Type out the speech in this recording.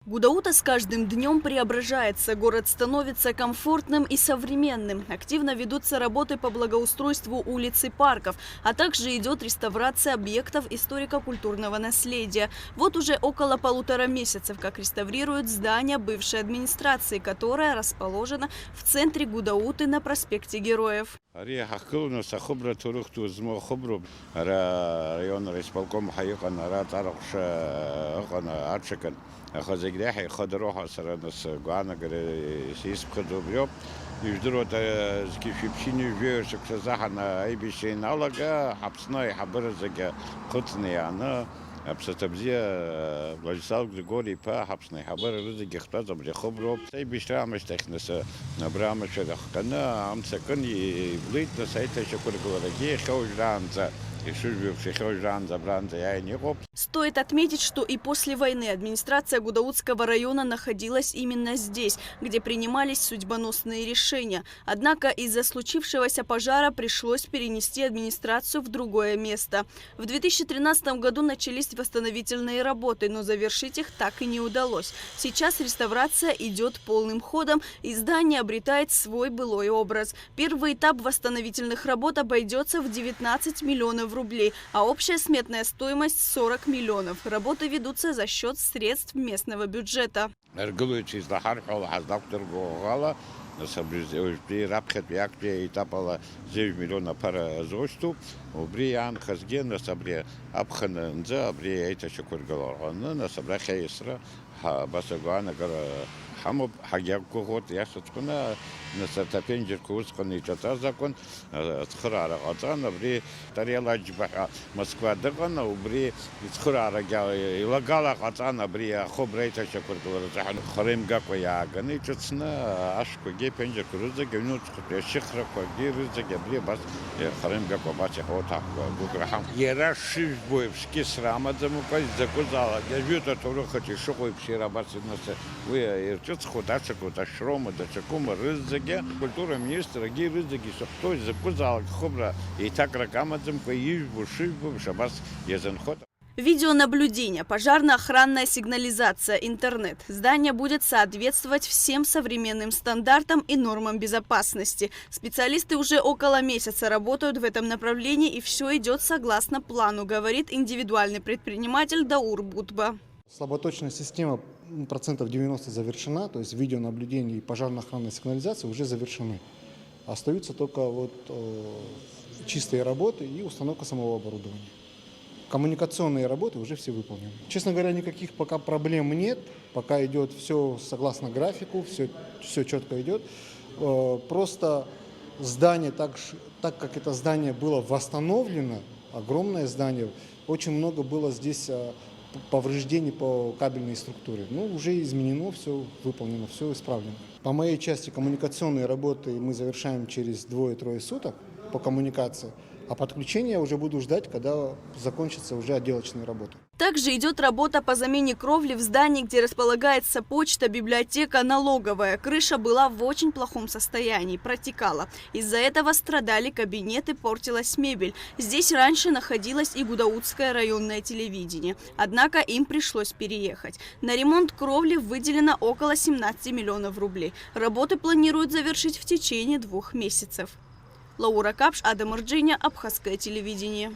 Гудаута с каждым днем преображается. Город становится комфортным и современным. Активно ведутся работы по благоустройству улиц и парков, а также идет реставрация объектов историко-культурного наследия. Вот уже около 1,5 месяцев, как реставрируют здание бывшей администрации, которое расположено в центре Гудауты на проспекте Героев. خزيجناحي خضروها سرناس جوانا جري سيسبخدو بيوب يجدروا كيف يمشيني جوش كزاحنا أي بيشين على حبسنا يحبر زج قطني أنا بستبزيه Владислав Григорий па حبسنا يحبر رزق يختار بري خبرو أي بيشتري مش تخنس نبرام شده كنا عم سكن يبليت نسيت شكر جوالجي خوش رانزا. Стоит отметить, что и после войны администрация Гудаутского района находилась именно здесь, где принимались судьбоносные решения. Однако из-за случившегося пожара пришлось перенести администрацию в другое место. В 2013 году начались восстановительные работы, но завершить их так и не удалось. Сейчас реставрация идет полным ходом, и здание обретает свой былой образ. Первый этап восстановительных работ обойдется в 19 миллионов рублей, а общая сметная стоимость 40 миллионов. Работы ведутся за счет средств местного бюджета. حمب حاجة كوهت ياسطنا نستطيع جركوز قني تتازكون تخرج على غطانا بري تريلا جبهة موسكوا دقنا وبري تخرج على يلقى غطانا بري خبرة تشكر كورزحن خريم جاكو يا غني تسنا أشكو جي بنجر كورزة جنوت الشخرة كوجي رزة جبري بس خريم جاكو بس هو تاك بكرة يرشيف بويبسكي سرامة زموكاي زكوزالا جبيوتا تروح تشوفه بشيرة بس الناس ويا культура министра ги рызыги той закузал хобра и так ракамадзам поижбу шибу шабас езенхот. Видеонаблюдение, пожарно-охранная сигнализация, интернет. Здание будет соответствовать всем современным стандартам и нормам безопасности. Специалисты уже около месяца работают в этом направлении, и все идет согласно плану, говорит индивидуальный предприниматель Даур Бутба. Слаботочная система процентов 90 завершена, то есть видеонаблюдение и пожарно-охранная сигнализация уже завершены. Остаются только чистые работы и установка самого оборудования. Коммуникационные работы уже все выполнены. Честно говоря, никаких пока проблем нет, пока идет все согласно графику, все четко идет. Просто здание, так как это здание было восстановлено, огромное здание, очень много было здесь повреждений по кабельной структуре. Ну, уже изменено, все выполнено, все исправлено. По моей части коммуникационные работы мы завершаем через 2-3 суток по коммуникации, а подключение я уже буду ждать, когда закончатся уже отделочные работы. Также идет работа по замене кровли в здании, где располагается почта, библиотека, налоговая. Крыша была в очень плохом состоянии, протекала. Из-за этого страдали кабинеты, портилась мебель. Здесь раньше находилось и Гудаутское районное телевидение. Однако им пришлось переехать. На ремонт кровли выделено около 17 миллионов рублей. Работы планируют завершить в течение 2 месяцев. Лаура Капш, Адам Ирджиня, Абхазское телевидение.